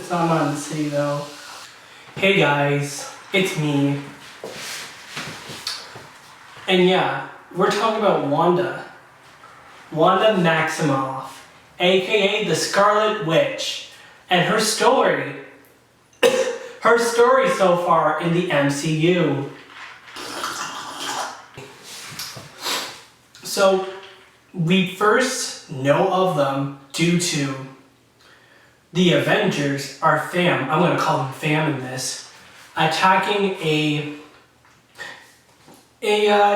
It's not in the city though. Hey guys, it's me. And yeah, we're talking about Wanda. Wanda Maximoff, aka the Scarlet Witch, and her story. Her story so far in the MCU. So, we first know of them due to the Avengers, our fam, I'm gonna call them fam in this, attacking a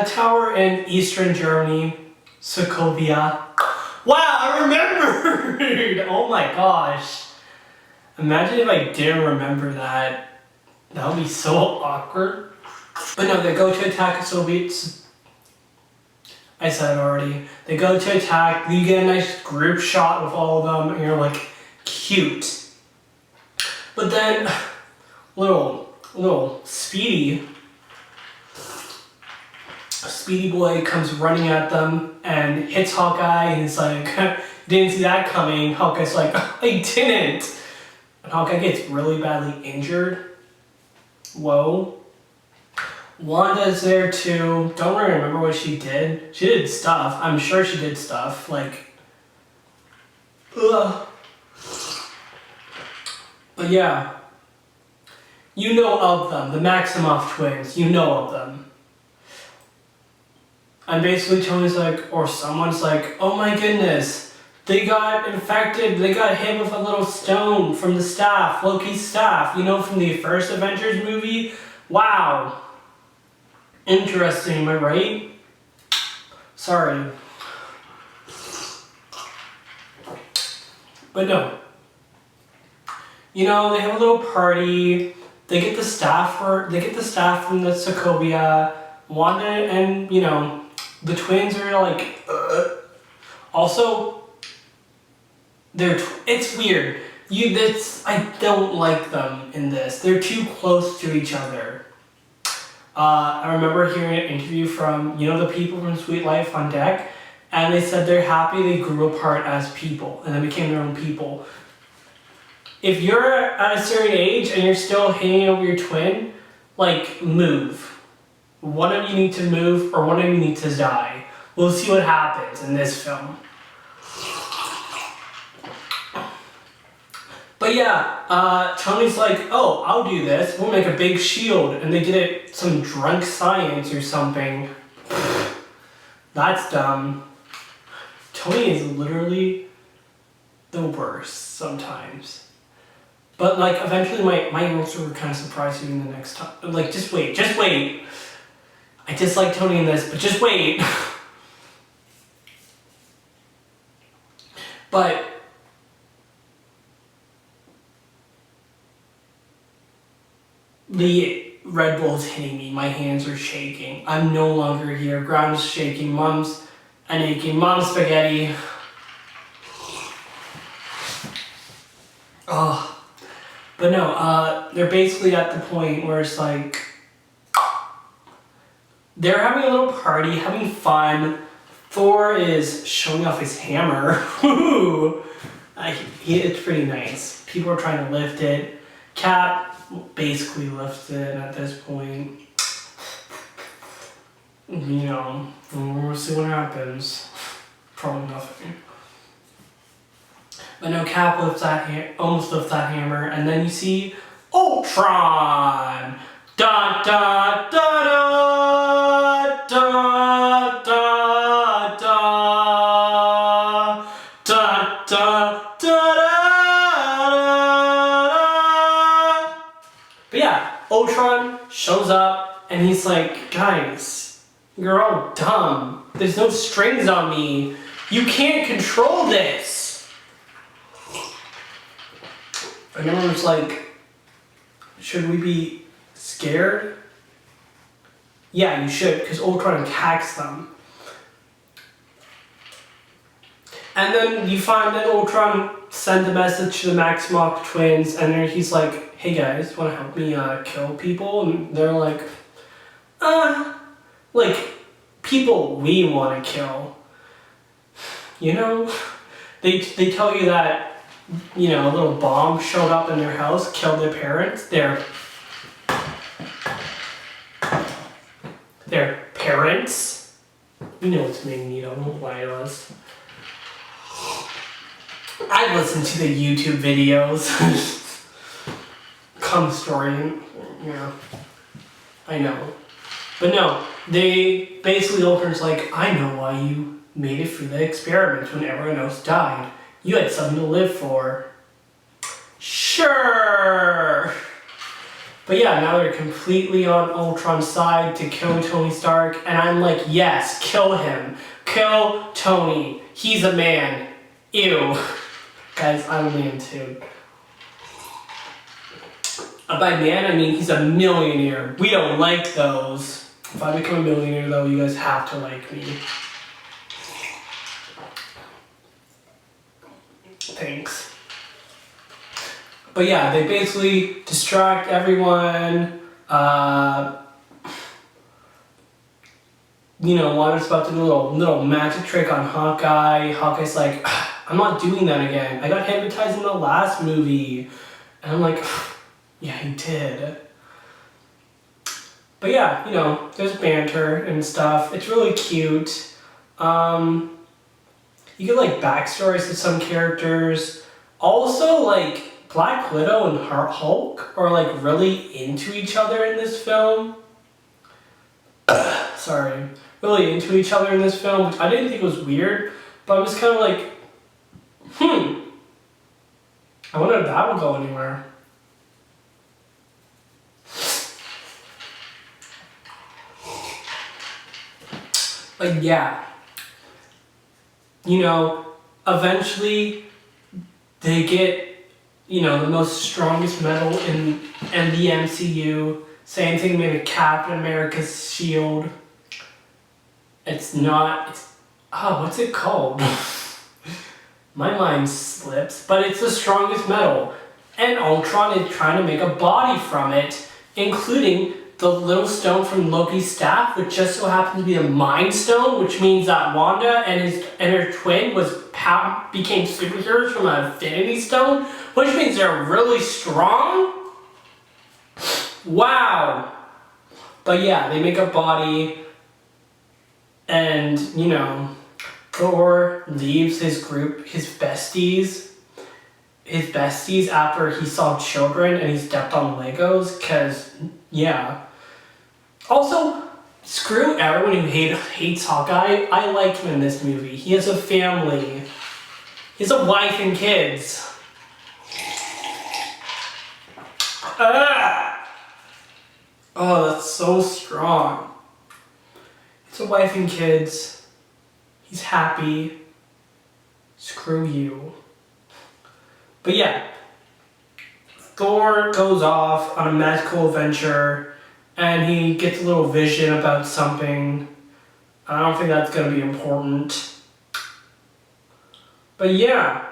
tower in eastern Germany, Sokovia. Wow, I remembered! Oh my gosh. Imagine if I didn't remember that. That would be so awkward. But no, they go to attack the Soviets. I said it already. They go to attack, you get a nice group shot with all of them, and you're like, cute. But then, little Speedy boy comes running at them and hits Hawkeye, and he's like, didn't see that coming. Hawkeye's like, I didn't. And Hawkeye gets really badly injured. Whoa. Wanda's there too. Don't really remember what she did. She did stuff. I'm sure she did stuff. Like, ugh. But yeah. You know of them. The Maximoff twins. You know of them. And basically Tony's like, or someone's like, oh my goodness, they got infected, they got hit with a little stone from the staff, Loki's staff, you know, from the first Avengers movie? Wow. Interesting, am I right? Sorry. But no. You know, they have a little party, they get the staff from the Sokovia, Wanda and, you know, the twins are like, Also, it's weird. I don't like them in this. They're too close to each other. I remember hearing an interview from, you know, the people from Sweet Life on Deck, and they said they're happy they grew apart as people, and they became their own people. If you're at a certain age and you're still hanging over your twin, like, move. One of you need to move, or one of you need to die. We'll see what happens in this film. But yeah, Tony's like, oh, I'll do this. We'll make a big shield. And they did it some drunk science or something. That's dumb. Tony is literally the worst sometimes. But like, eventually my answer were kind of surprising the next time. Like, just wait. I dislike Tony in this, but just wait. But the Red Bull's hitting me. My hands are shaking. I'm no longer here. Ground's shaking. Mom's aching. Mom's spaghetti. Oh. But no, they're basically at the point where it's like, they're having a little party, having fun. Thor is showing off his hammer. Woo! It's pretty nice. People are trying to lift it. Cap basically lifts it at this point. You know, we'll see what happens. Probably nothing. But no, Cap almost lifts that hammer, and then you see Ultron! Da da da da da da da da da da. But yeah, Ultron shows up and he's like, guys, you're all dumb. There's no strings on me. You can't control this. And everyone's like, should we be scared? Yeah, you should, because Ultron attacks them. And then you find that Ultron sent a message to the Maximoff twins, and then he's like, hey guys, wanna help me kill people? And they're like, like, people we wanna kill. You know? They tell you that a little bomb showed up in their house, killed their parents. Their parents. You know it's Magneto, wireless. I listen to the YouTube videos. Come story, I know. But no, they basically Ultron's like, I know why you made it through the experiment when everyone else died. You had something to live for. Sure! But yeah, now they're completely on Ultron's side to kill Tony Stark, and I'm like, yes, kill him. Kill Tony. He's a man. Ew. Guys, I'm a man too. By man, I mean he's a millionaire. We don't like those. If I become a millionaire though, you guys have to like me. Thanks. But yeah, they basically distract everyone. Wanda's about to do a little magic trick on Hawkeye. Hawkeye's like, I'm not doing that again. I got hypnotized in the last movie. And I'm like, yeah, he did. But yeah, there's banter and stuff. It's really cute. You get like backstories to some characters. Also, like, Black Widow and Hulk are like really into each other in this film. Sorry. Really into each other in this film, which I didn't think was weird, but I was kind of like, I wonder if that will go anywhere. But yeah, eventually they get, the most strongest metal in the MCU. Same thing with Captain America's shield. What's it called? My mind slips, but it's the strongest metal. And Ultron is trying to make a body from it, including the little stone from Loki's staff, which just so happens to be a Mind Stone, which means that Wanda and her twin became superheroes from an Infinity Stone, which means they're really strong. Wow. But yeah, they make a body, and Thor leaves his group, his besties after he saw children and he stepped on Legos, cause yeah. Also, screw everyone who hates Hawkeye. I like him in this movie. He has a family. He has a wife and kids. Oh, that's so strong. It's a wife and kids. He's happy. Screw you. But yeah, Thor goes off on a magical adventure and he gets a little vision about something. I don't think that's going to be important. But yeah,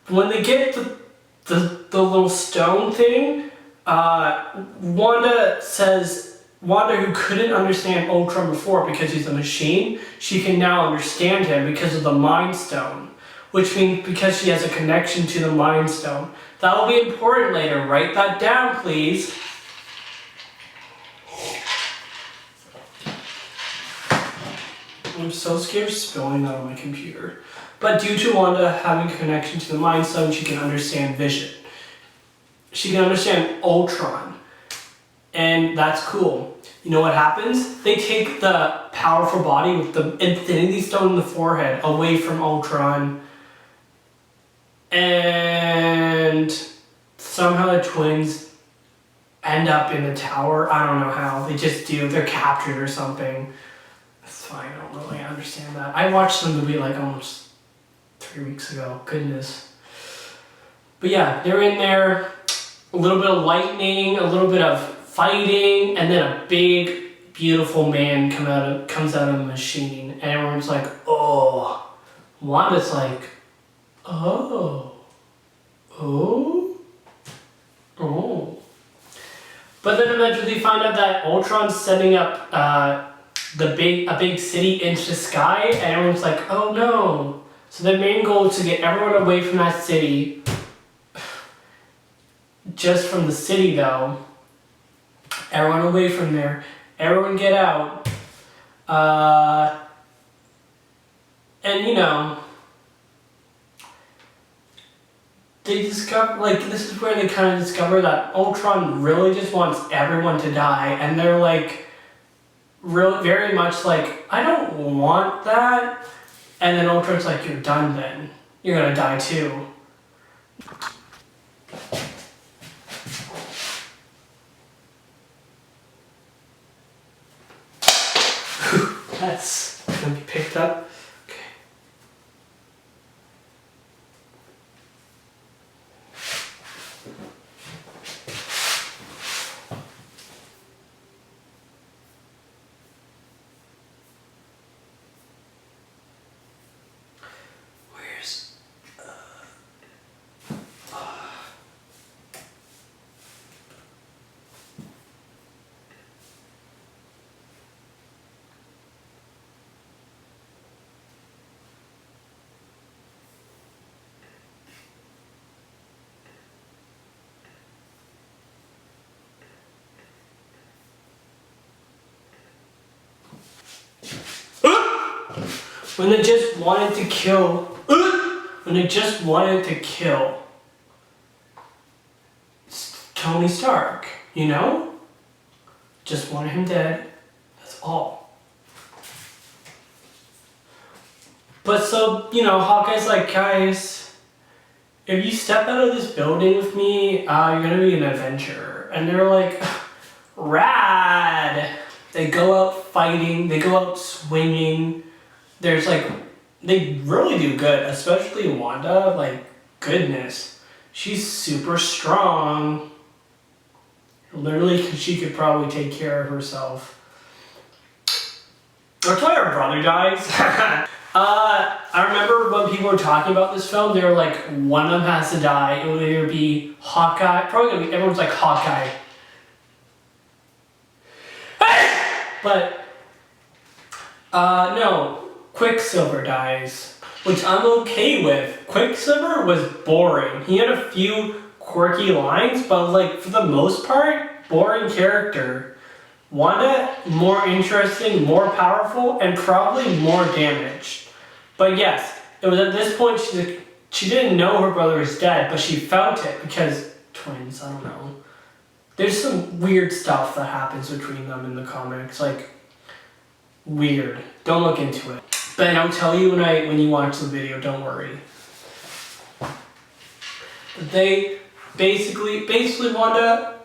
when they get the little stone thing, Wanda, who couldn't understand Ultron before because he's a machine, she can now understand him because of the Mind Stone. Which means because she has a connection to the Mind Stone. That will be important later. Write that down, please. I'm so scared of spilling that on my computer. But due to Wanda having a connection to the Mind Stone, she can understand Vision. She can understand Ultron. And that's cool. You know what happens? They take the powerful body with the Infinity Stone in the forehead away from Ultron. And somehow the twins end up in the tower. I don't know how. They just do. They're captured or something. It's fine. I don't really understand that. I watched the movie like almost 3 weeks ago. Goodness. But yeah, they're in there. A little bit of lightning, a little bit of fighting, and then a big, beautiful man comes out of the machine. And everyone's like, oh. Wanda's like, oh. But then eventually find out that Ultron's setting up a big city into the sky, and everyone's like, oh no. So the main goal is to get everyone away from that city just from the city though. Everyone away from there. Everyone get out. And you know, they discover, like, this is where they kind of discover that Ultron really just wants everyone to die, and they're like, very much like, I don't want that. And then Ultron's like, you're done then. You're gonna die too. That's gonna be picked up. Okay. Where's when they just wanted to kill, when they just wanted to kill Tony Stark, you know? Just wanted him dead, that's all. But so, you know, Hawkeye's like, guys, if you step out of this building with me, you're gonna be an Avenger. And they're like, rad! They go out fighting, they go out swinging. There's like, they really do good, especially Wanda, like, goodness. She's super strong. Literally, she could probably take care of herself. That's why her brother dies. I remember when people were talking about this film, they were like, one of them has to die. It would either be Hawkeye, probably gonna be, everyone's like Hawkeye. But, no. Quicksilver dies, which I'm okay with. Quicksilver was boring. He had a few quirky lines, but like for the most part, boring character. Wanda, more interesting, more powerful, and probably more damaged. But yes, it was at this point she didn't know her brother was dead, but she felt it because twins, I don't know. There's some weird stuff that happens between them in the comics, like weird. Don't look into it. But I'll tell you when you watch the video, don't worry. They basically Wanda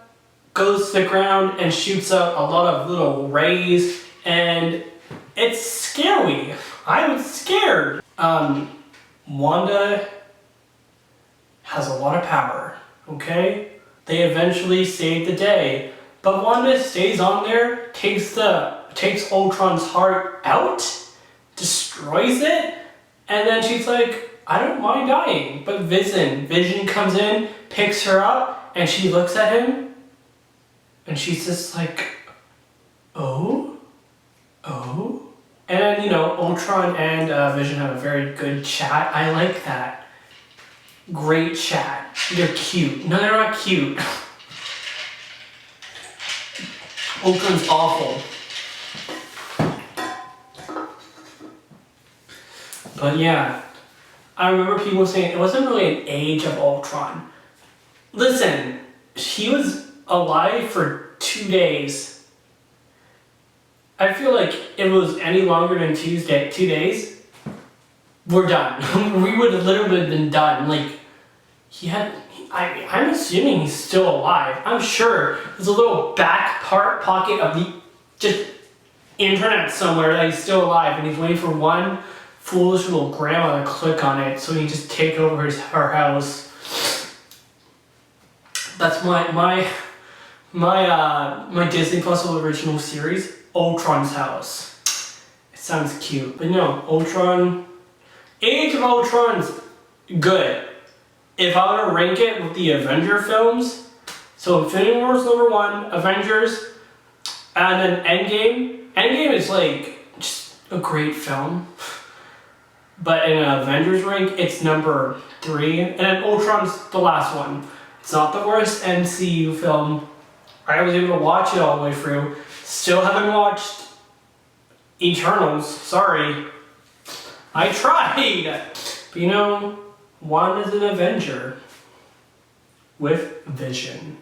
goes to the ground and shoots out a lot of little rays, and it's scary. I was scared. Wanda has a lot of power, okay? They eventually save the day, but Wanda stays on there, takes Ultron's heart out, destroys it, and then she's like, I don't mind dying. But Vision comes in, picks her up, and she looks at him, and she's just like, oh? And then, you know, Ultron and Vision have a very good chat. I like that. Great chat. They're cute. No, they're not cute. Ultron's awful. But yeah, I remember people saying it wasn't really an age of Ultron. Listen, he was alive for 2 days. I feel like if it was any longer than 2 days, we're done. We would have literally been done. Like, I'm assuming he's still alive. I'm sure there's a little back pocket of the just internet somewhere that he's still alive, and he's waiting for one foolish little grandma to click on it so he can just take over her house. That's my Disney Plus original series, Ultron's house. It sounds cute, but no, Ultron, Age of Ultron's good. If I were to rank it with the Avenger films, so Infinity War is number 1, Avengers, and then Endgame. Endgame is like just a great film. But in an Avengers rank, it's number 3, and then Ultron's the last one. It's not the worst MCU film. I was able to watch it all the way through. Still haven't watched Eternals. Sorry. I tried. But you know, Wanda's an Avenger. With Vision.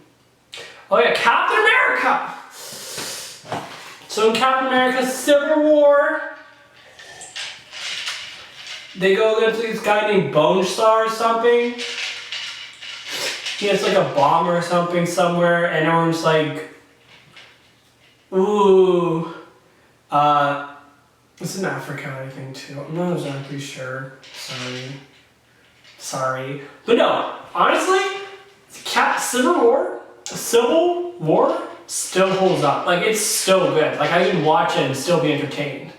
Oh yeah, Captain America! So in Captain America Civil War, they go against this guy named Bone Star or something. He has like a bomb or something somewhere, and everyone's like, ooh. It's in Africa, I think, too. I'm not exactly sure. Sorry. But no, honestly, Civil War still holds up. Like, it's still good. Like, I can watch it and still be entertained.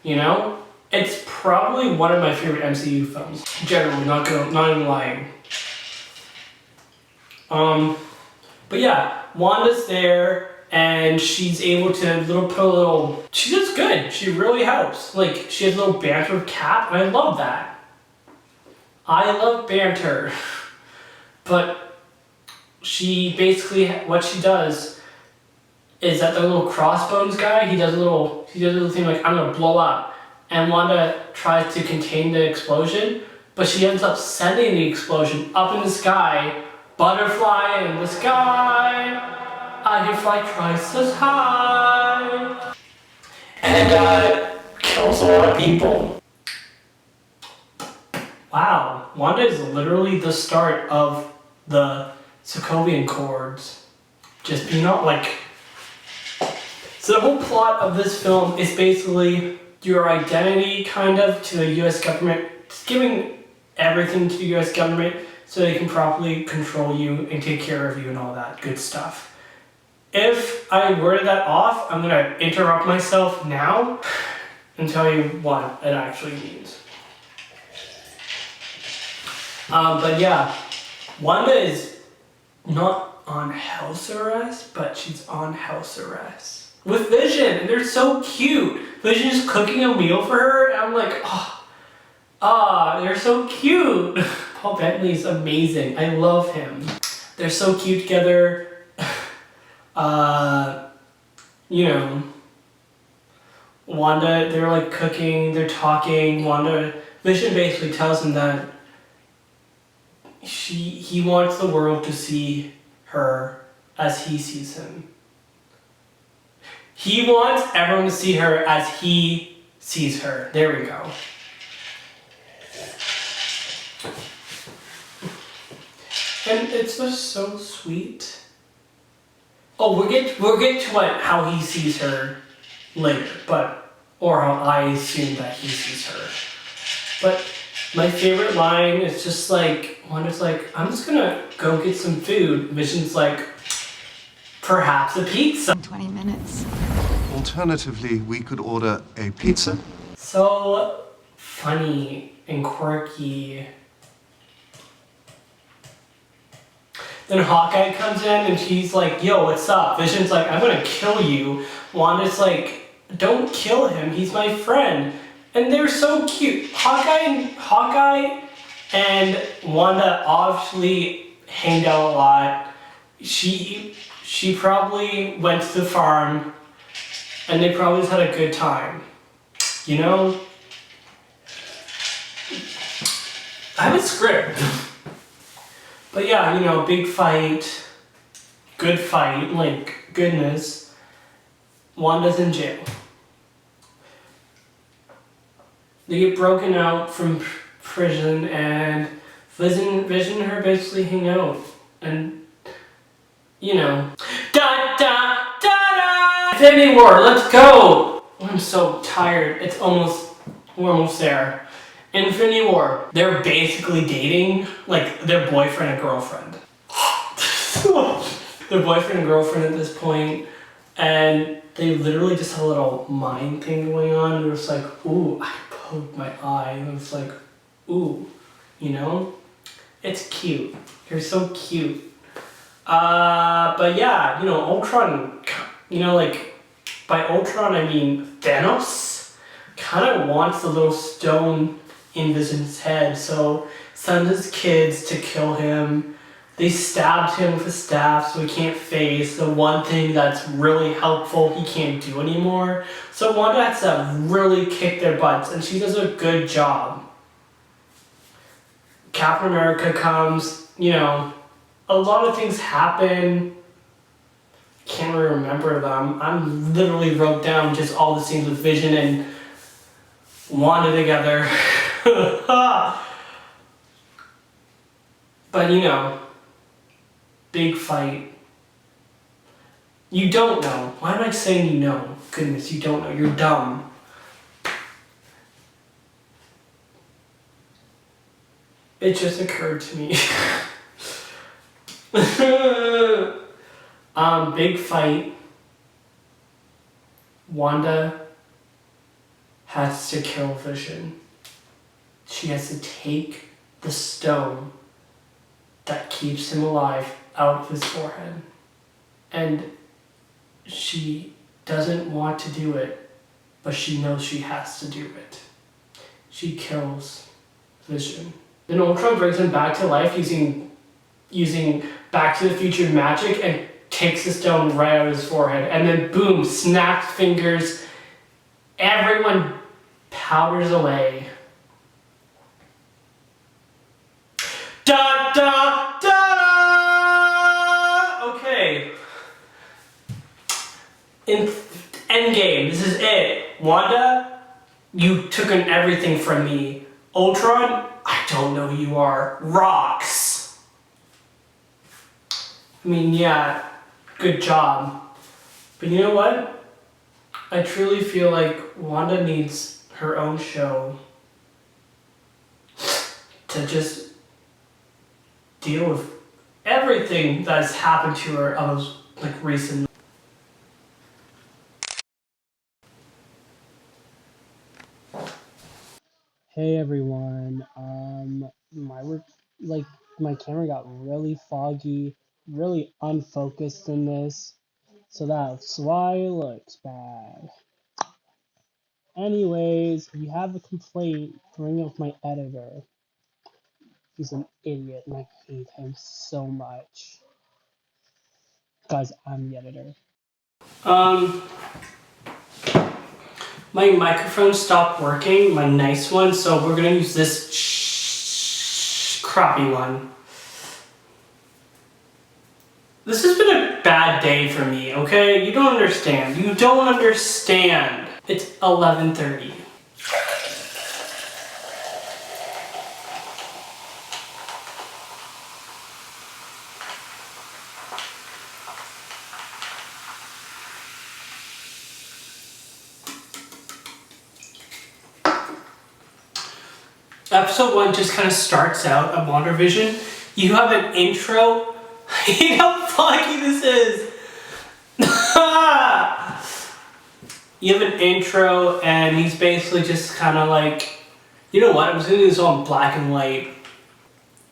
You know? It's probably one of my favorite MCU films. Generally, not even lying. But yeah, Wanda's there, and she's able to she does good. She really helps. Like, she has a little banter with Cap, and I love that. I love banter. But she basically, what she does is that the little crossbones guy, he does a little thing like, I'm gonna blow up. And Wanda tries to contain the explosion, but she ends up sending the explosion up in the sky. Butterfly in the sky, I can fly twice as high. And kills a lot of people. Wow, Wanda is literally the start of the Sokovian Accords. Just being not like... So the whole plot of this film is basically your identity, kind of, to the US government. Just giving everything to the US government so they can properly control you and take care of you and all that good stuff. If I worded that off, I'm gonna interrupt myself now and tell you what it actually means. But yeah, Wanda is not on house arrest, but she's on house arrest. With Vision, and they're so cute. Vision's cooking a meal for her, and I'm like, they're so cute. Paul Bettany's amazing. I love him. They're so cute together. You know, Wanda, they're like cooking, they're talking. Vision basically tells him that he wants the world to see her as he sees him. He wants everyone to see her as he sees her. There we go. And it's just so sweet. Oh, we'll get to how he sees her later, or how I assume that he sees her. But my favorite line is just like, Wanda's like, I'm just gonna go get some food. Vision's like, perhaps a pizza. 20 minutes. Alternatively, we could order a pizza. So funny and quirky. Then Hawkeye comes in and she's like, yo, what's up? Vision's like, I'm gonna kill you. Wanda's like, don't kill him, he's my friend. And they're so cute. Hawkeye and Wanda obviously hanged out a lot. She probably went to the farm and they probably just had a good time. You know? I have a script. But yeah, you know, big fight, good fight, like, goodness. Wanda's in jail. They get broken out from prison and Vision and her basically hang out. And, you know. Da da da da! Infinity War, let's go! I'm so tired. We're almost there. Infinity War, they're basically dating, like, their boyfriend and girlfriend. Their boyfriend and girlfriend at this point, and they literally just had a little mind thing going on, and it was like, ooh, I poked my eye, and it was like, ooh, you know? It's cute. They're so cute. But yeah, you know, Ultron, you know, like, by Ultron I mean Thanos, kind of wants the little stone in Vision's head, so sends his kids to kill him. They stabbed him with a staff so he can't face the one thing that's really helpful he can't do anymore. So Wanda has to really kick their butts, and she does a good job. Captain America comes, you know, a lot of things happen. Can't really remember them. I literally wrote down just all the scenes with Vision and Wanda together. But you know, big fight. You don't know. Why am I saying you know? Goodness, you don't know. You're dumb. It just occurred to me. Big fight. Wanda has to kill Vision. She has to take the stone that keeps him alive out of his forehead. And she doesn't want to do it, but she knows she has to do it. She kills Vision. Then Ultron brings him back to life using Back to the Future magic and takes the stone right out of his forehead. And then boom, snapped fingers. Everyone powders away. Da da da! Okay. In Endgame, this is it. Wanda, you took on everything from me. Ultron, I don't know who you are. Rocks. I mean, yeah, good job. But you know what? I truly feel like Wanda needs her own show to just deal with everything that's happened to her of like recent. Hey everyone, my camera got really foggy, really unfocused in this, so that's why it looks bad. Anyways, if you have a complaint, bring it with my editor. He's an idiot and I hate him so much. Guys, I'm the editor. My microphone stopped working, my nice one, so we're gonna use this crappy one. This has been a bad day for me, okay? You don't understand. You don't understand. It's 11:30. Episode 1 just kind of starts out of WandaVision. You have an intro. You know how funky this is. You have an intro, and he's basically just kind of like, you know what? I'm just gonna do this all in black and white.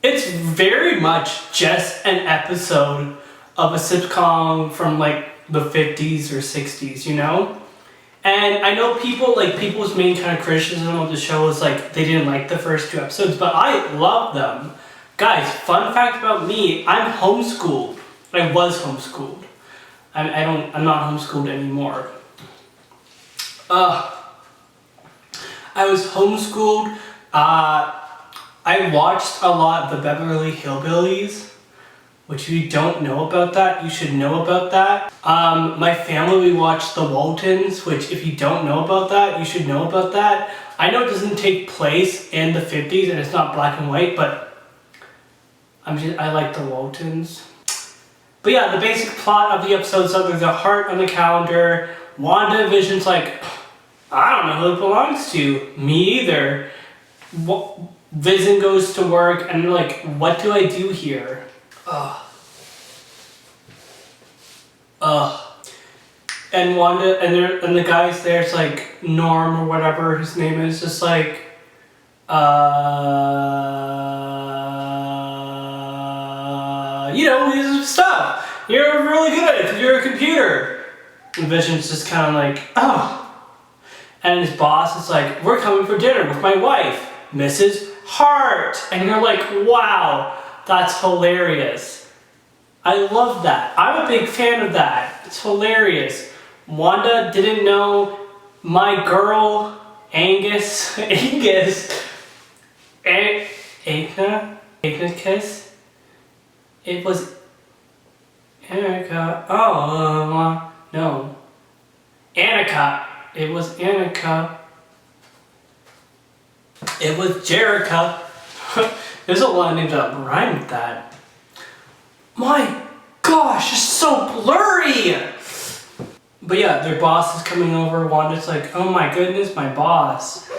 It's very much just an episode of a sitcom from like the 50s or 60s, you know? And I know people's main kind of criticism of the show is like they didn't like the first 2 episodes, but I love them. Guys, fun fact about me, I'm homeschooled. I was homeschooled. I'm not homeschooled anymore. I was homeschooled. I watched a lot of the Beverly Hillbillies, which if you don't know about that, you should know about that. My family, we watched The Waltons, which if you don't know about that, you should know about that. I know it doesn't take place in the 50s and it's not black and white, but I like The Waltons. But yeah, the basic plot of the episode is that there's a heart on the calendar. WandaVision's like, I don't know who it belongs to. Me either. Vision goes to work and they're like, what do I do here? And Wanda and the guys there, it's like Norm or whatever his name is, just like you know, his stuff. You're really good at it because you're a computer. And Vision's just kind of like, oh. And his boss is like, we're coming for dinner with my wife, Mrs. Hart. And you're like, wow, that's hilarious. I love that. I'm a big fan of that. It's hilarious. Wanda didn't know my girl, Angus, Agnes, it was Annika. Oh, no. Annika. It was Annika. It was Jerica. There's a lot of names that rhyme with that. My gosh, it's so blurry! But yeah, their boss is coming over. Wanda's like, oh my goodness, my boss.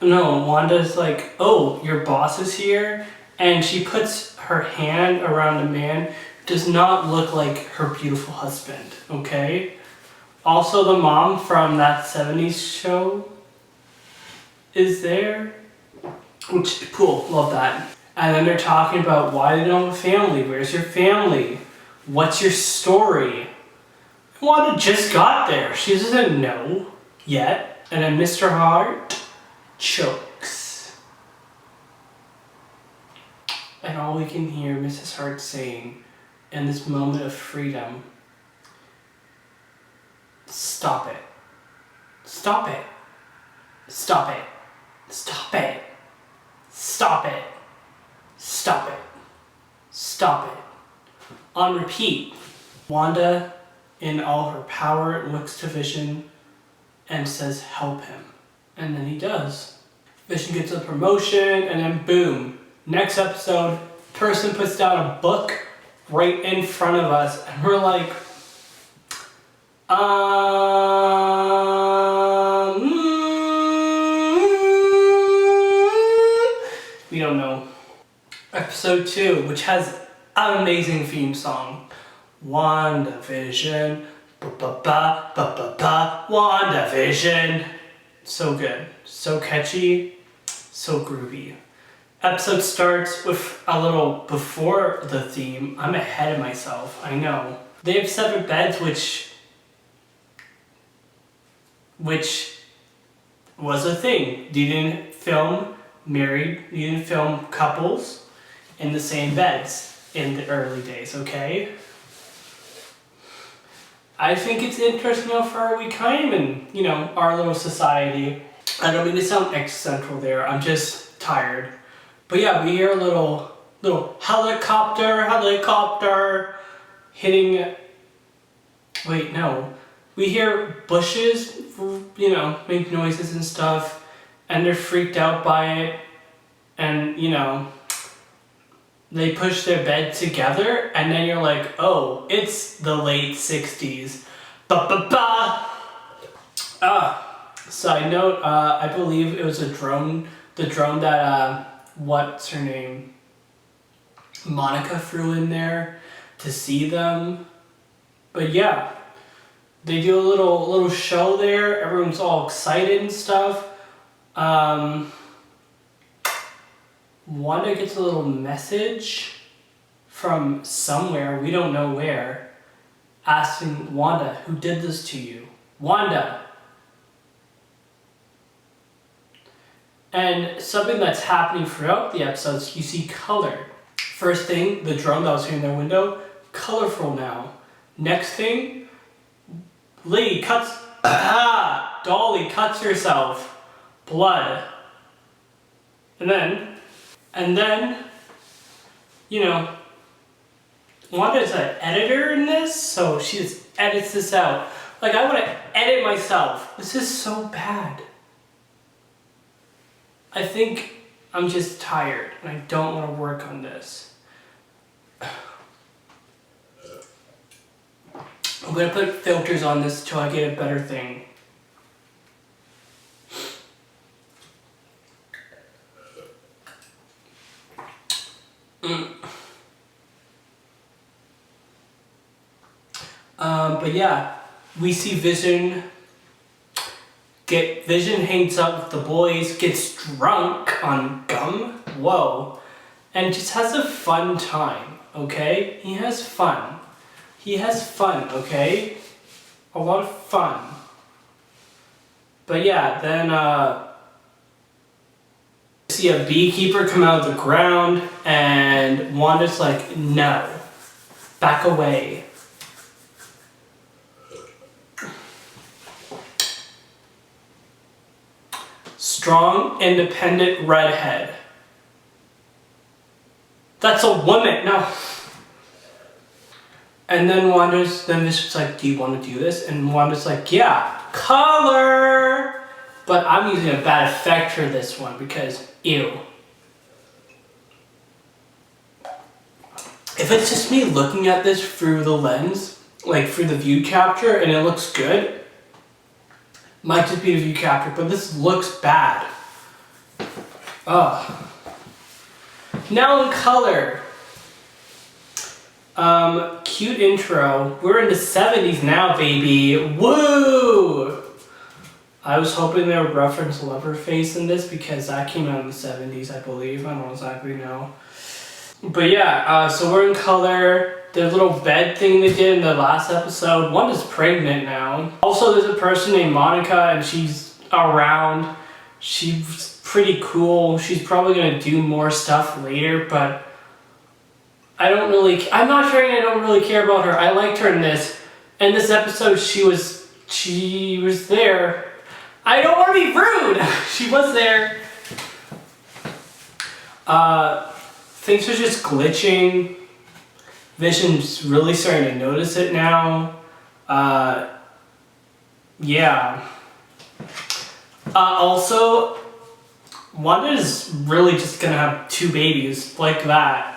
No, Wanda's like, oh, your boss is here? And she puts her hand around a man who does not look like her beautiful husband, okay? Also, the mom from that 70s show is there. Which, cool, love that. And then they're talking about why they don't have a family. Where's your family? What's your story? Wanda just got there. She doesn't know yet. And then Mr. Hart chokes. And all we can hear Mrs. Hart saying in this moment of freedom, stop it. Stop it. Stop it. Stop it. Stop it. Stop it. Stop it. On repeat, Wanda, in all her power, looks to Vision and says, help him. And then he does. Vision gets a promotion, and then boom. Next episode, person puts down a book right in front of us, and we're like, we don't know. Episode 2, which has an amazing theme song. WandaVision, WandaVision. So good, so catchy, so groovy. Episode starts with a little before the theme. I'm ahead of myself, I know. They have 7 beds, which was a thing. You didn't film married, you didn't film couples in the same beds in the early days, okay? I think it's interesting how far we came in, you know, our little society. I don't mean to sound eccentric there, I'm just tired. But yeah, we hear a little helicopter hitting, wait, no. We hear bushes, you know, make noises and stuff, and they're freaked out by it, and, you know, they push their bed together, and then you're like, oh, it's the late 60s. Side note, I believe it was a drone, the drone that, what's her name? Monica flew in there to see them. But yeah, they do a little show there, everyone's all excited and stuff. Wanda gets a little message from somewhere, we don't know where, asking Wanda, who did this to you? Wanda! And something that's happening throughout the episodes, you see color. First thing, the drone that was here in their window, colorful now. Next thing, Dolly cuts herself. Blood. And then, you know, Wanda's an editor in this, so she just edits this out. Like, I want to edit myself. This is so bad. I think I'm just tired, and I don't want to work on this. I'm going to put filters on this till I get a better thing. But yeah, we see Vision hangs out with the boys, gets drunk on gum, whoa, and just has a fun time, okay? He has fun, okay? A lot of fun. But yeah, then See a beekeeper come out of the ground, and Wanda's like, no, back away. Strong, independent redhead. That's a woman, no. And then Vision's like, do you want to do this? And Wanda's like, yeah, color. But I'm using a bad effect for this one because, ew. If it's just me looking at this through the lens, like through the view capture, and it looks good, might just be the view capture, but this looks bad. Ugh. Now in color. Cute intro. We're in the 70s now, baby. Woo! I was hoping they would reference Leatherface in this because that came out in the 70s, I believe. I don't exactly know. But yeah, so we're in color. The little bed thing they did in the last episode. Wanda's pregnant now. Also, there's a person named Monica, and she's around. She's pretty cool. She's probably gonna do more stuff later, but I'm not saying I don't really care about her. I liked her in this. In this episode, she was there. I don't want to be rude. She was there. Things are just glitching. Vision's really starting to notice it now. Yeah. Also, Wanda is really just gonna have 2 babies like that.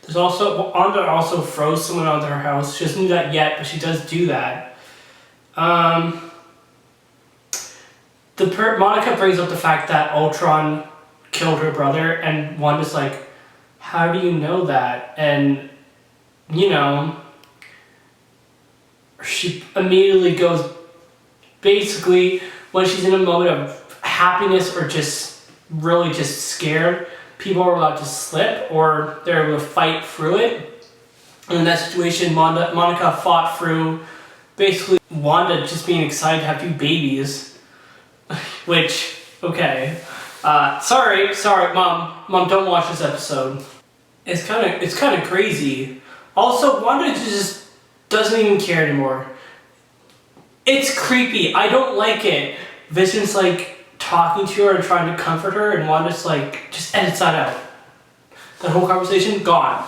There's also, Wanda also froze someone out of her house. She doesn't do that yet, but she does do that. Monica brings up the fact that Ultron killed her brother, and Wanda's like, how do you know that? And, you know, she immediately goes, basically, when she's in a moment of happiness or just really just scared, people are allowed to slip or they're able to fight through it. And in that situation, Monica fought through basically Wanda just being excited to have 2 babies. Which, okay. Sorry, Mom, don't watch this episode. It's kind of crazy. Also, Wanda just doesn't even care anymore. It's creepy. I don't like it. Vision's like talking to her and trying to comfort her, and Wanda's like, just edit that out. That whole conversation, gone.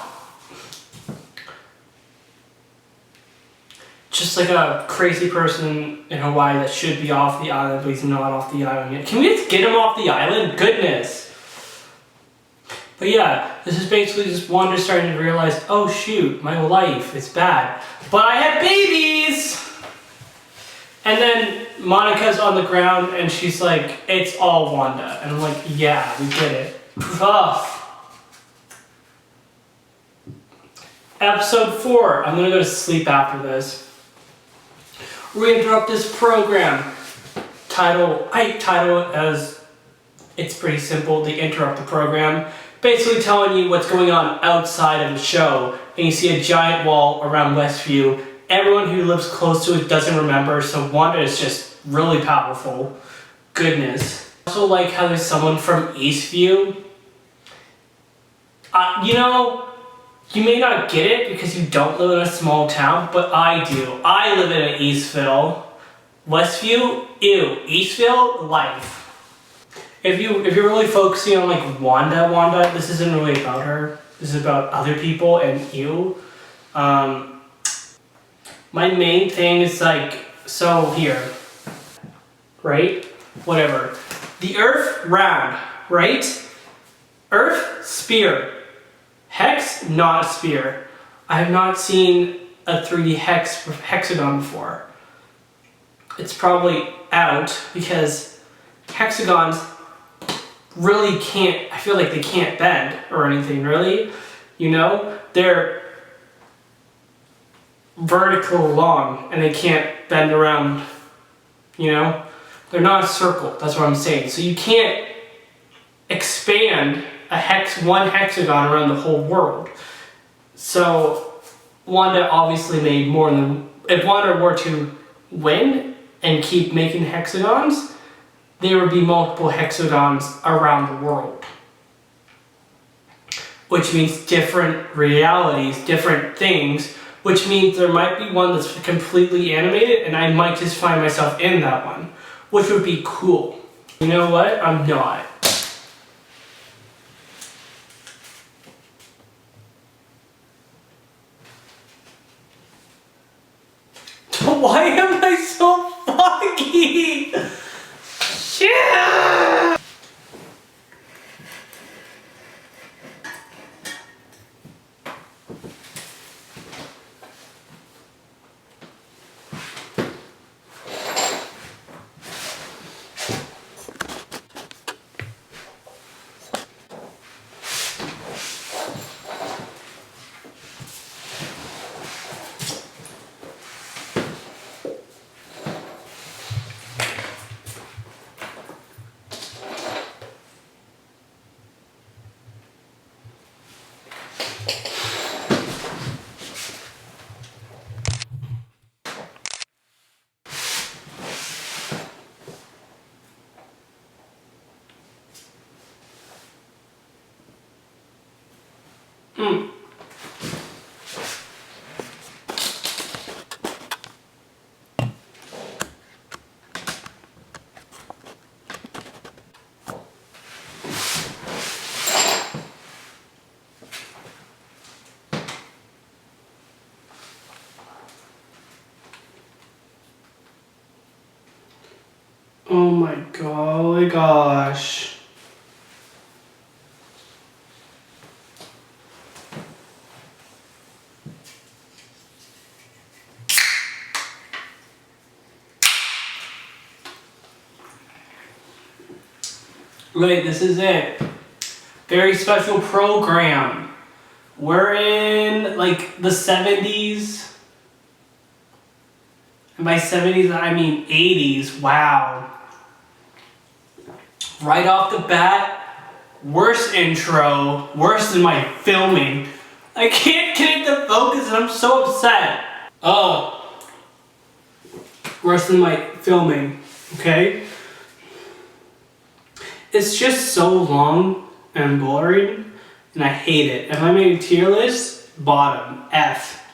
Just like a crazy person in Hawaii that should be off the island, but he's not off the island yet. Can we just get him off the island? Goodness. But yeah, this is basically just Wanda starting to realize, oh shoot, my life is bad. But I have babies! And then Monica's on the ground and she's like, it's all Wanda. And I'm like, yeah, we get it. Ugh. Episode 4. I'm gonna go to sleep after this. We interrupt this program. I title it as, it's pretty simple, they interrupt the program. Basically telling you what's going on outside of the show. And you see a giant wall around Westview. Everyone who lives close to it doesn't remember, so Wanda is just really powerful. Goodness. I also like how there's someone from Eastview. You know, you may not get it because you don't live in a small town, but I do. I live in Eastville. Westview, ew. Eastville, life. If you're really focusing on like Wanda, this isn't really about her. This is about other people and you. My main thing is like, so here, right? Whatever. The Earth, round, right? Earth, sphere. Hex, not a sphere. I have not seen a 3D hexagon before. It's probably out because hexagons really can't, I feel like they can't bend or anything, really. You know? They're vertical long and they can't bend around, you know? They're not a circle, that's what I'm saying. So you can't expand one hexagon around the whole world. So Wanda obviously made more than, if Wanda were to win and keep making hexagons, there would be multiple hexagons around the world. Which means different realities, different things, which means there might be one that's completely animated and I might just find myself in that one, which would be cool. You know what? I'm not. Why am I so foggy? Shit! Oh my golly gosh. Right, this is it. Very special program. We're in like the 70s. And by 70s I mean 80s. Wow. Right off the bat, worst intro, worse than my filming. I can't get it to focus and I'm so upset. Oh. Worse than my filming, okay? It's just so long and boring, and I hate it. If I made a tier list, bottom, F.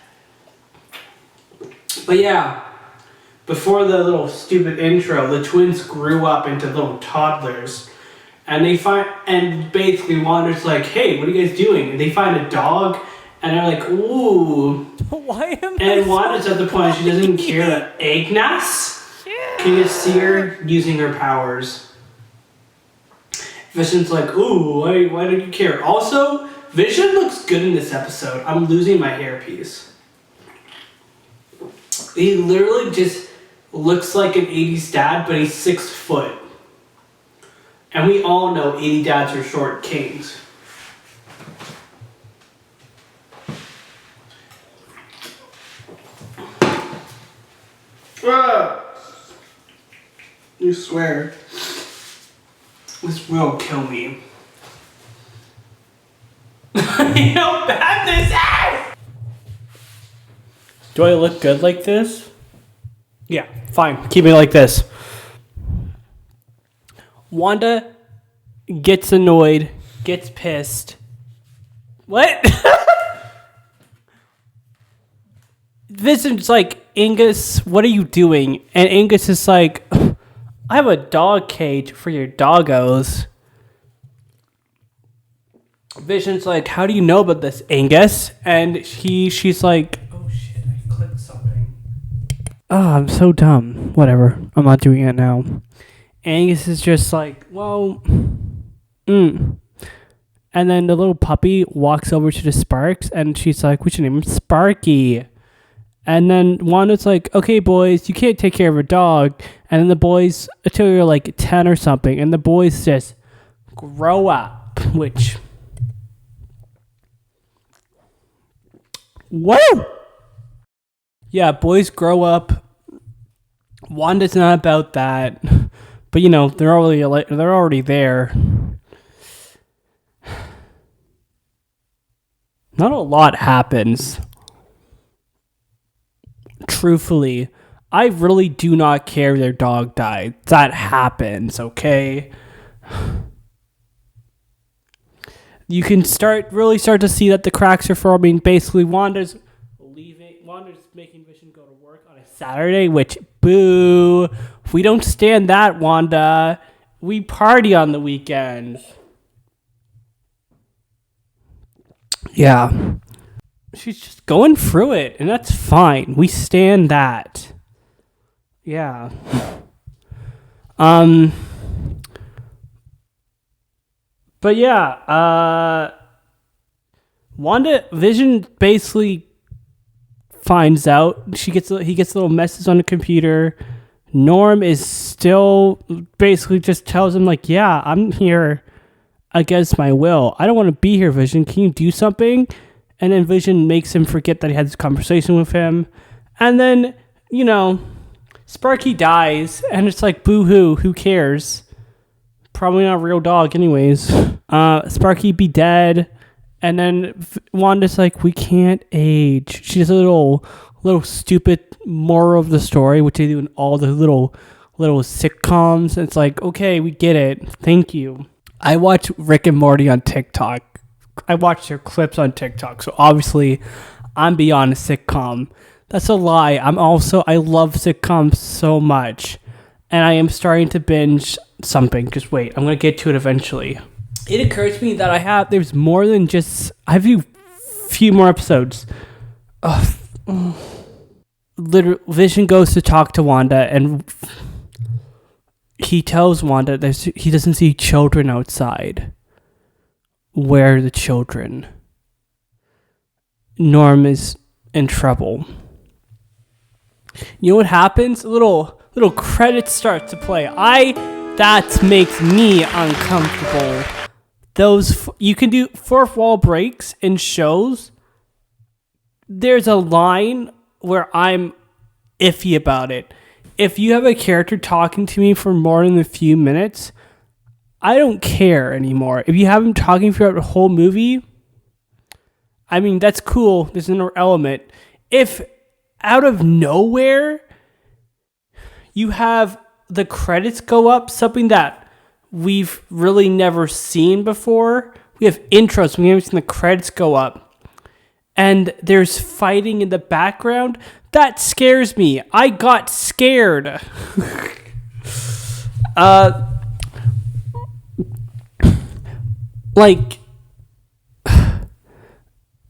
But yeah, before the little stupid intro, the twins grew up into little toddlers. And and basically Wanda's like, hey, what are you guys doing? And they find a dog, and they're like, ooh. Why am And Wanda's at the point she doesn't care that Agnes can just see her using her powers. Vision's like, ooh, why don't you care? Also, Vision looks good in this episode. I'm losing my hairpiece. He literally just looks like an 80s dad, but he's 6 foot. And we all know 80 dads are short kings. You swear. This will kill me. You know how bad this is! Do I look good like this? Yeah, fine. Keep it like this. Wanda gets annoyed, gets pissed. What? Vision's like, Angus, what are you doing? And Angus is like, I have a dog cage for your doggos. Vision's like, how do you know about this, Angus? And she's like, oh shit, I clicked something. Oh, I'm so dumb. Whatever, I'm not doing it now. Angus is just like, well, And then the little puppy walks over to the Sparks, and she's like, we should name him Sparky. And then Wanda's like, okay, boys, you can't take care of a dog. And then the boys, until you're like 10 or something, and the boys just grow up, which... Woo! Yeah, boys grow up. Wanda's not about that. But, you know, they're already there. Not a lot happens. Truthfully, I really do not care if their dog died. That happens, okay? You can really start to see that the cracks are forming. Basically, Wanda's making Vision go to work on a Saturday, which, boo. We don't stand that, Wanda. We party on the weekends. Yeah. She's just going through it, and that's fine. We stand that. Yeah. But yeah, WandaVision basically finds out. He gets little messages on the computer. Norm is still basically just tells him like, yeah, I'm here against my will. I don't want to be here, Vision. Can you do something? And then Vision makes him forget that he had this conversation with him. And then, Sparky dies, and it's like, boo-hoo, who cares? Probably not a real dog anyways. Sparky be dead. And then Wanda's like, we can't age. She does a little stupid moral of the story, which they do in all the little sitcoms. It's like, okay, we get it. Thank you. I watch Rick and Morty on TikTok. I watch their clips on TikTok. So obviously, I'm beyond a sitcom. That's a lie. I love sitcoms so much. And I am starting to binge something. Just wait. I'm going to get to it eventually. It occurs to me that there's more than just, I have a few more episodes. Literally, Vision goes to talk to Wanda, and he tells Wanda that he doesn't see children outside. Where are the children? Norm is in trouble. You know what happens? Little credits start to play. That makes me uncomfortable. You can do fourth wall breaks in shows. There's a line where I'm iffy about it. If you have a character talking to me for more than a few minutes, I don't care anymore. If you have him talking throughout the whole movie, I mean, that's cool. There's another element. If out of nowhere you have the credits go up, something that we've really never seen before. We have intros, we haven't seen the credits go up. And there's fighting in the background. That scares me. I got scared.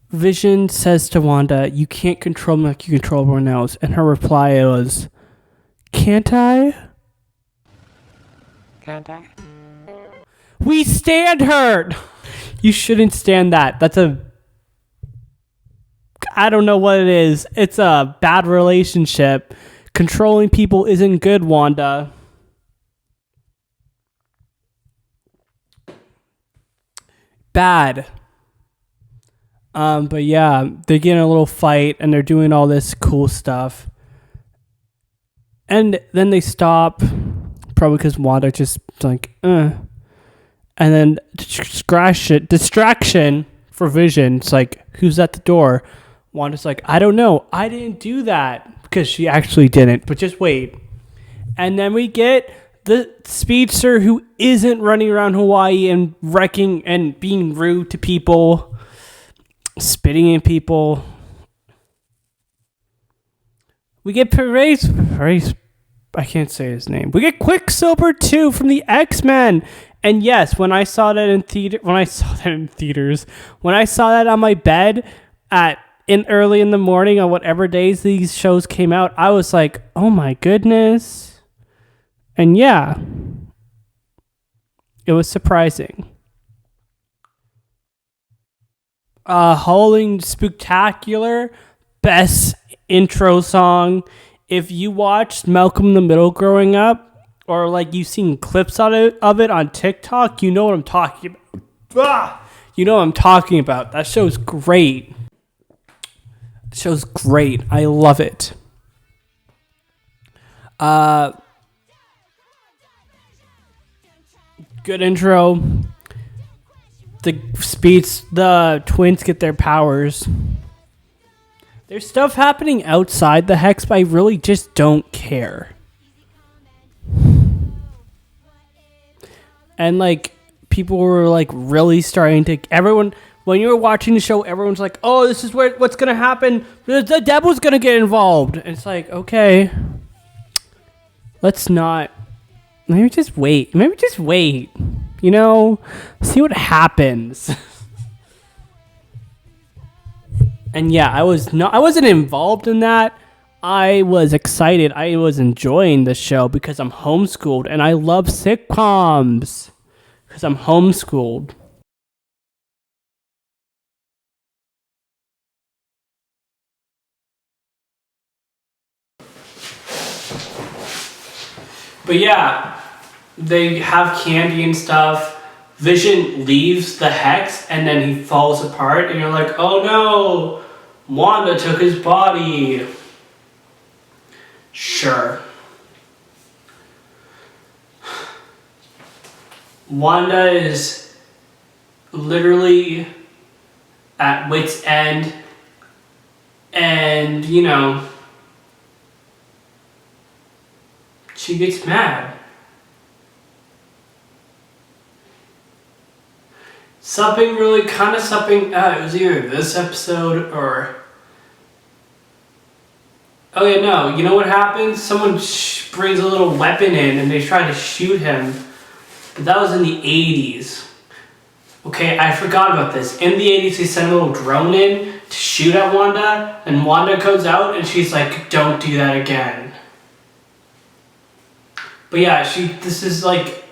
Vision says to Wanda, you can't control me like you control everyone else. And her reply was, can't I? Can't I? We stand her! You shouldn't stand that. I don't know what it is. It's a bad relationship. Controlling people isn't good, Wanda. Bad. But yeah, they're getting a little fight and they're doing all this cool stuff. And then they stop, probably because Wanda just like, And then distraction for Vision. It's like, who's at the door? Wanda's like, I don't know. I didn't do that. Because she actually didn't. But just wait. And then we get the speedster who isn't running around Hawaii and wrecking and being rude to people. Spitting in people. We get Perez. I can't say his name. We get Quicksilver 2 from the X-Men. And yes, when I saw that in theaters, when I saw that on my bed early in the morning on whatever days these shows came out, I was like, oh my goodness. And yeah, it was surprising. Howling Spooktacular, best intro song. If you watched Malcolm in the Middle growing up, or like you've seen clips of it on TikTok, you know what I'm talking about. You know what I'm talking about. That show's great. I love it. Good intro. The twins get their powers. There's stuff happening outside the hex, but I really just don't care. And like people were like really starting to when you were watching the show, everyone's like, "Oh, this is what's gonna happen. The devil's gonna get involved." And it's like, okay, let's not. Maybe just wait. You know, see what happens. And yeah, I wasn't involved in that. I was excited. I was enjoying the show because I'm homeschooled and I love sitcoms because I'm homeschooled. But yeah, they have candy and stuff. Vision leaves the hex and then he falls apart and you're like, oh no, Wanda took his body. Sure. Wanda is literally at wit's end and, you know, she gets mad. It was either this episode or... Oh yeah, no, you know what happens? Someone brings a little weapon in and they try to shoot him. But that was in the 80s. Okay, I forgot about this. In the 80s, they sent a little drone in to shoot at Wanda, and Wanda goes out and she's like, don't do that again. But yeah, this is like...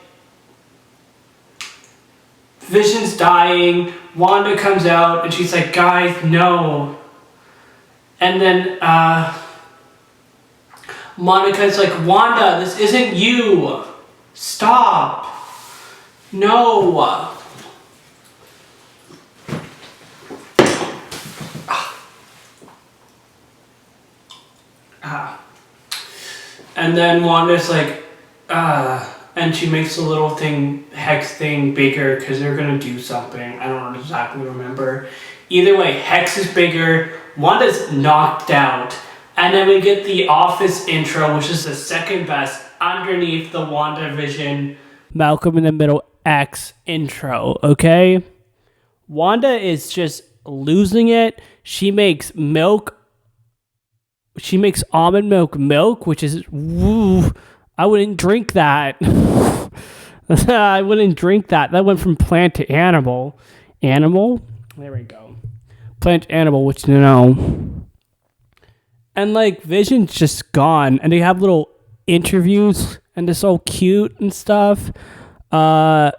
Vision's dying, Wanda comes out, and she's like, guys, no. And then, Monica's like, Wanda, this isn't you. Stop. No. And then Wanda's like, and she makes the little hex thing bigger because they're going to do something. I don't exactly remember. Either way, hex is bigger. Wanda's knocked out. And then we get the Office intro, which is the second best underneath the WandaVision Malcolm in the Middle X intro, okay? Wanda is just losing it. She makes almond milk, which is, woo, I wouldn't drink that. I wouldn't drink that. That went from plant to animal. Animal? There we go. Plant to animal, which, you know. And, like, Vision's just gone. And they have little interviews. And they're so cute and stuff. You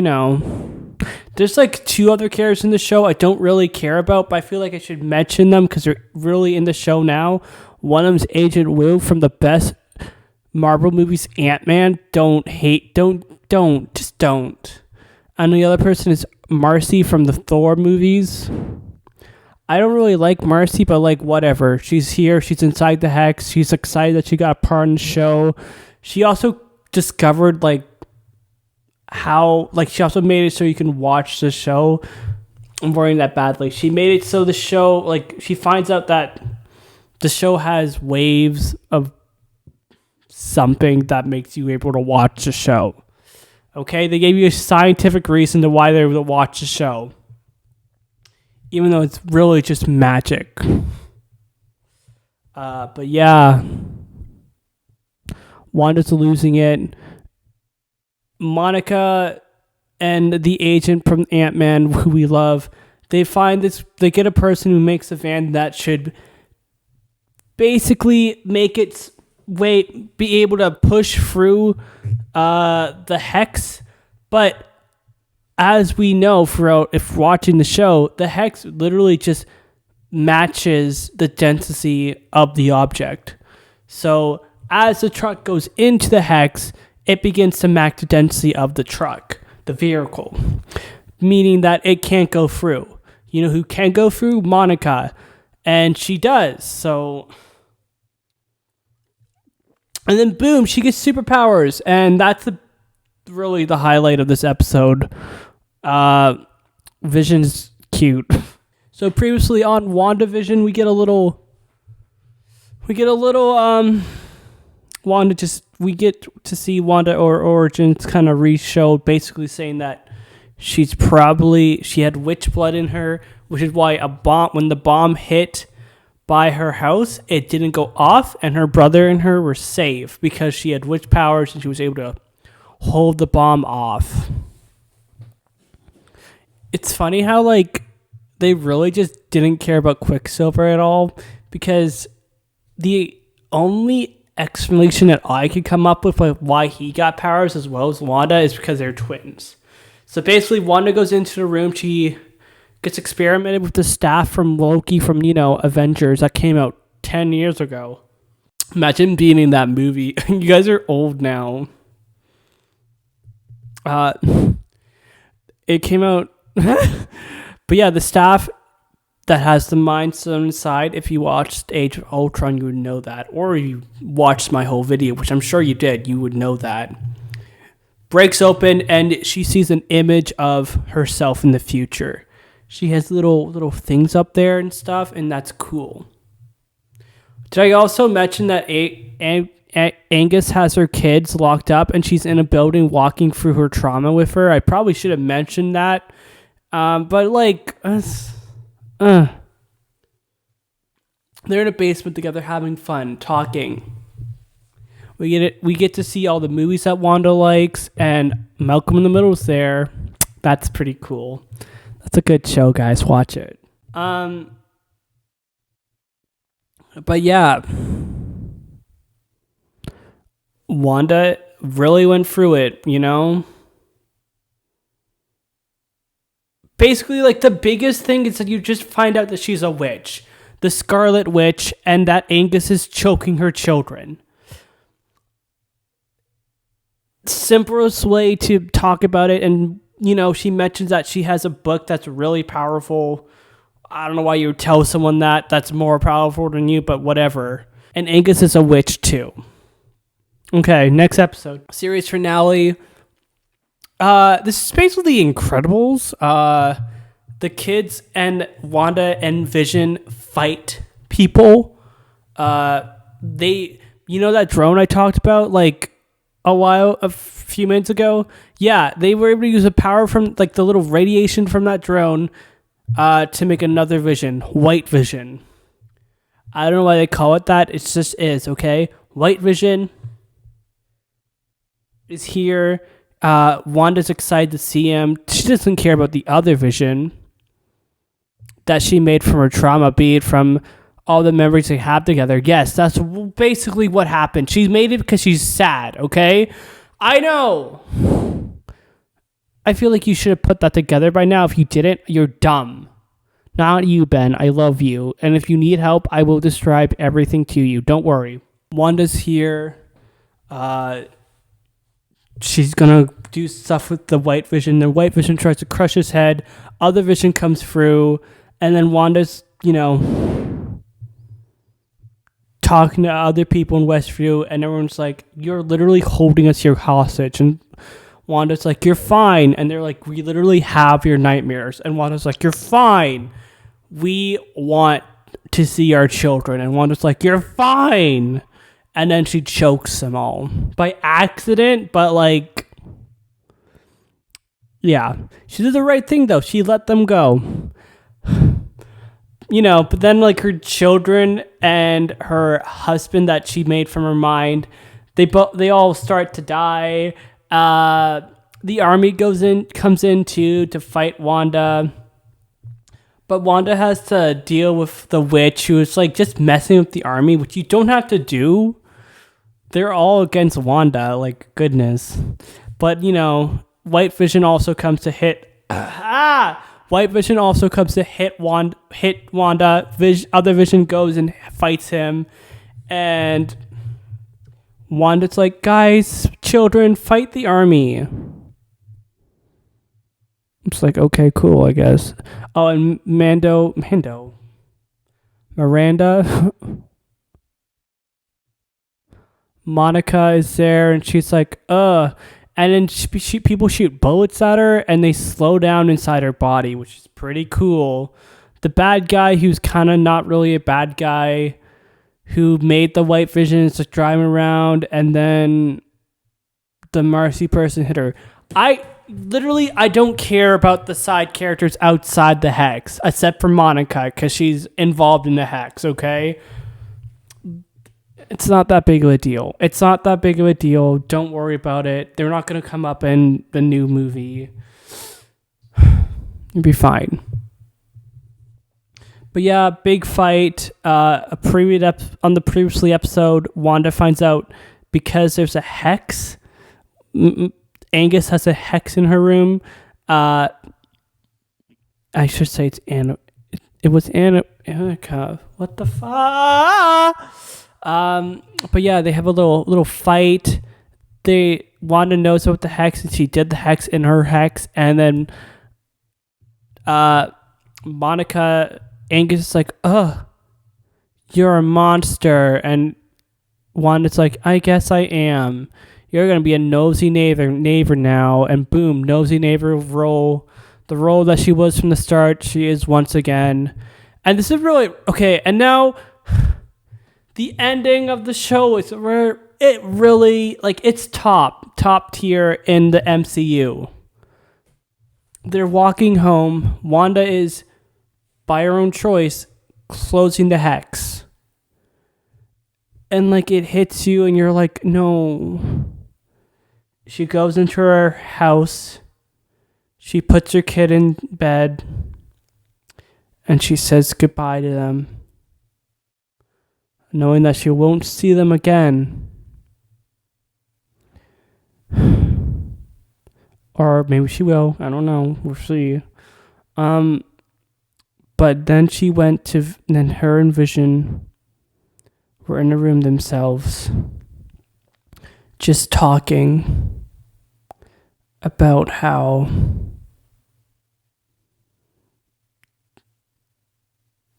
know. There's, like, 2 other characters in the show I don't really care about. But I feel like I should mention them because they're really in the show now. One of them's Agent Wu from the best Marvel movies, Ant-Man. Just don't. And the other person is Marcy from the Thor movies. I don't really like Marcy, but like whatever. She's here. She's inside the hex. She's excited that she got a part in the show. She also discovered like how, like she also made it so you can watch the show. I'm worrying that badly. She made it so the show, like she finds out that the show has waves of something that makes you able to watch the show. Okay, they gave you a scientific reason to why they would watch the show. Even though it's really just magic. But yeah. Wanda's losing it. Monica and the agent from Ant-Man, who we love, they get a person who makes a van that should basically make its way, be able to push through the hex. But as we know if watching the show, the hex literally just matches the density of the object. So as the truck goes into the hex, it begins to match the density of the truck, the vehicle, meaning that it can't go through. You know who can go through? Monica. And she does. So, and then boom, she gets superpowers. And that's really the highlight of this episode. Vision's cute. So So previously on WandaVision, we get a little we get to see Wanda or Origins kind of re-showed, basically saying that she had witch blood in her, which is why when the bomb hit by her house, it didn't go off, and her brother and her were safe because she had witch powers and she was able to hold the bomb off. It's funny how they really just didn't care about Quicksilver at all, because the only explanation that I could come up with why he got powers as well as Wanda is because they're twins. So basically, Wanda goes into the room. She gets experimented with the staff from Loki from, Avengers that came out 10 years ago. Imagine being in that movie. You guys are old now. It came out... But yeah, the staff that has the Mind Stone inside, if you watched Age of Ultron, you would know that. Or you watched my whole video, which I'm sure you did. You would know that. Breaks open, and she sees an image of herself in the future. She has little things up there and stuff, and that's cool. Did I also mention that Angus has her kids locked up, and she's in a building walking through her trauma with her? I probably should have mentioned that. They're in a basement together having fun, talking. We get to see all the movies that Wanda likes, and Malcolm in the Middle's there. That's pretty cool. That's a good show, guys. Watch it. But yeah, Wanda really went through it, Basically, the biggest thing is that you just find out that she's a witch. The Scarlet Witch, and that Angus is choking her children. Simplest way to talk about it, and she mentions that she has a book that's really powerful. I don't know why you would tell someone that's more powerful than you, but whatever. And Angus is a witch too. Okay, next episode. Series finale. This is basically The Incredibles. The kids and Wanda and Vision fight people. That drone I talked about a few minutes ago? Yeah, they were able to use the power from the little radiation from that drone to make another Vision, White Vision. I don't know why they call it that. It just is, okay? White Vision is here. Wanda's excited to see him. She doesn't care about the other Vision that she made from her trauma, be it from all the memories they have together. Yes, that's basically what happened. She made it because she's sad, okay? I know. I feel like you should have put that together by now. If you didn't, you're dumb. Not you, Ben. I love you. And if you need help, I will describe everything to you. Don't worry. Wanda's here. She's gonna do stuff with the White Vision. The White Vision tries to crush his head. Other Vision comes through. And then Wanda's, talking to other people in Westview, and everyone's like, you're literally holding us here hostage. And Wanda's like, you're fine. And they're like, we literally have your nightmares. And Wanda's like, you're fine. We want to see our children. And Wanda's like, you're fine. And then she chokes them all. By accident, but yeah. She did the right thing, though. She let them go. But then her children and her husband that she made from her mind, they all start to die. The army comes in too to fight Wanda. But Wanda has to deal with the witch who is just messing with the army, which you don't have to do. They're all against Wanda, goodness. But White Vision also comes to hit. White Vision also comes to hit Wanda. Other Vision goes and fights him. And Wanda's like, guys, children, fight the army. It's like, okay, cool, I guess. Oh, and Miranda. Monica is there, and she's like, and then people shoot bullets at her, and they slow down inside her body, which is pretty cool. the bad guy who's kind of not really a bad guy, who made the white vision is just driving around, and then the Marcy person hit her. I don't care about the side characters outside the hex, except for Monica, because she's involved in the hex, okay? It's not that big of a deal. It's not that big of a deal. Don't worry about it. They're not going to come up in the new movie. You'll be fine. But yeah, big fight. On the previously episode, Wanda finds out because there's a hex. Angus has a hex in her room. I should say it's Anna. It was Annika. What the fuck? But yeah, they have a little fight. Wanda knows about the hex, and she did the hex in her hex, and then Monica, Angus is like, "Ugh, you're a monster," and Wanda's like, "I guess I am. You're gonna be a nosy neighbor now," and boom, nosy neighbor role, the role that she was from the start, she is once again. And this is really okay. And now, the ending of the show is where it really, like, it's top tier in the MCU. They're walking home. Wanda is, by her own choice, closing the hex. And, like, it hits you and you're like, no. She goes into her house. She puts her kid in bed. And she says goodbye to them, knowing that she won't see them again. Or maybe she will. I don't know. We'll see. But then then her and Vision were in a room themselves, just talking about how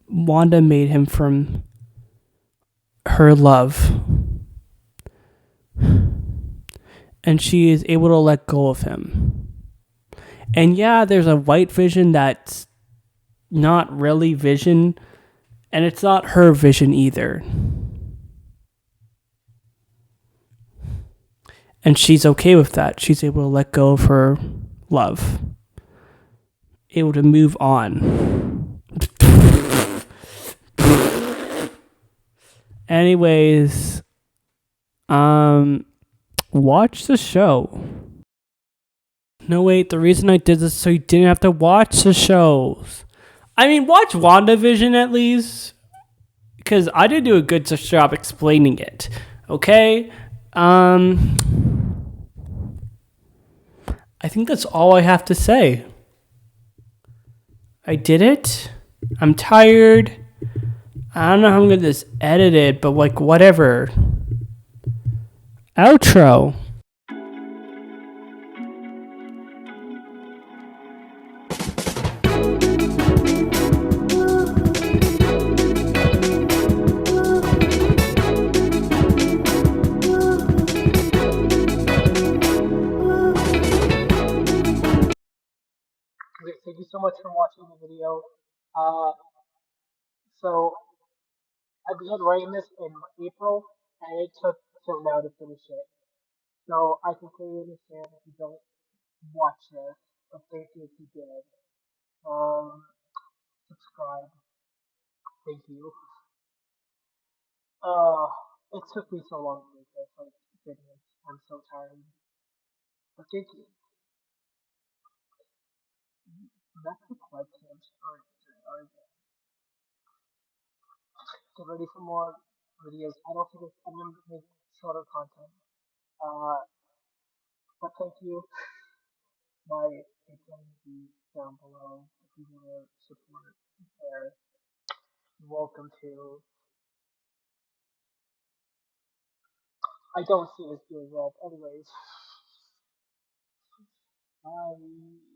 Wanda made him from her love, and she is able to let go of him. And yeah, there's a white Vision that's not really Vision, and it's not her Vision either. And she's okay with that. She's able to let go of her love, able to move on. Anyways, watch the show. No, wait, the reason I did this so you didn't have to watch the shows. I mean, watch WandaVision at least, because I did do a good job explaining it. Okay? I think that's all I have to say. I did it. I'm tired. I don't know how I'm going to just edit it, but like, whatever. Outro. Okay, thank you so much for watching the video. So I began writing this in April, and it took till now to finish it. So I completely understand if you don't watch this, but thank you if you did. Subscribe. Thank you. Uh, it took me so long to make this. Like, goodness, I'm so tired. But thank you. That's the webcams. Alright. Get ready for more videos. I don't think I'm gonna make shorter content. Uh, but thank you. My Patron will be down below if you want to support there. Welcome to. I don't see this doing well. Anyways, bye.